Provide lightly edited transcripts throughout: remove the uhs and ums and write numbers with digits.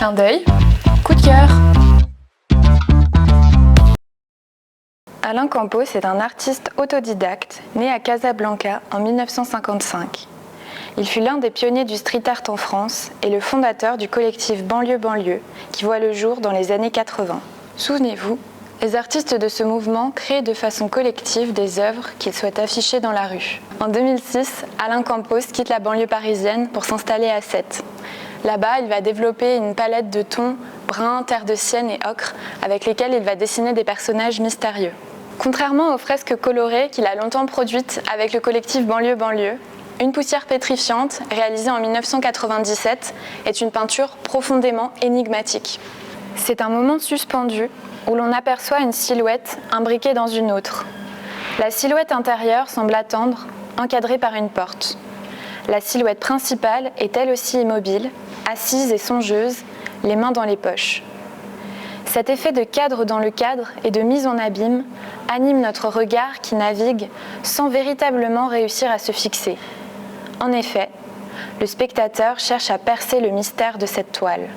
Clin d'œil, coup de cœur. Alain Campos est un artiste autodidacte né à Casablanca en 1955. Il fut l'un des pionniers du street art en France et le fondateur du collectif Banlieue qui voit le jour dans les années 80. Souvenez-vous, les artistes de ce mouvement créent de façon collective des œuvres qu'ils souhaitent afficher dans la rue. En 2006, Alain Campos quitte la banlieue parisienne pour s'installer à Sète. Là-bas, il va développer une palette de tons brun, terre de sienne et ocre avec lesquels il va dessiner des personnages mystérieux. Contrairement aux fresques colorées qu'il a longtemps produites avec le collectif Banlieue, Une poussière pétrifiante, réalisée en 1997, est une peinture profondément énigmatique. C'est un moment suspendu où l'on aperçoit une silhouette imbriquée dans une autre. La silhouette intérieure semble attendre, encadrée par une porte. La silhouette principale est elle aussi immobile, assise et songeuse, les mains dans les poches. Cet effet de cadre dans le cadre et de mise en abîme anime notre regard qui navigue sans véritablement réussir à se fixer. En effet, le spectateur cherche à percer le mystère de cette toile.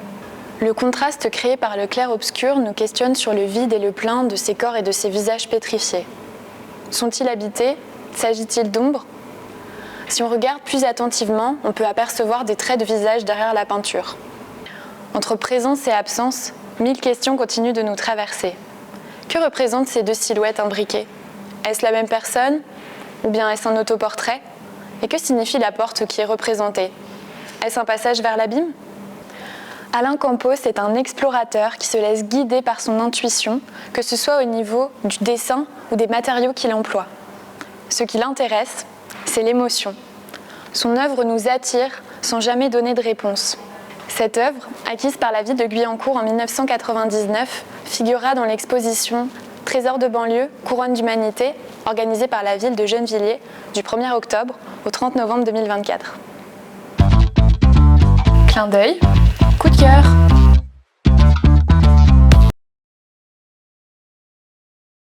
Le contraste créé par le clair-obscur nous questionne sur le vide et le plein de ces corps et de ces visages pétrifiés. Sont-ils habités? S'agit-il d'ombre? Si on regarde plus attentivement, on peut apercevoir des traits de visage derrière la peinture. Entre présence et absence, 1000 questions continuent de nous traverser. Que représentent ces deux silhouettes imbriquées? Est-ce la même personne? Ou bien est-ce un autoportrait? Et que signifie la porte qui est représentée? Est-ce un passage vers l'abîme? Alain Campos est un explorateur qui se laisse guider par son intuition, que ce soit au niveau du dessin ou des matériaux qu'il emploie. Ce qui l'intéresse, c'est l'émotion. Son œuvre nous attire sans jamais donner de réponse. Cette œuvre, acquise par la ville de Guyancourt en 1999, figurera dans l'exposition Trésors de banlieue, couronne d'humanité, organisée par la ville de Gennevilliers du 1er octobre au 30 novembre 2024. Clin d'œil, coup de cœur.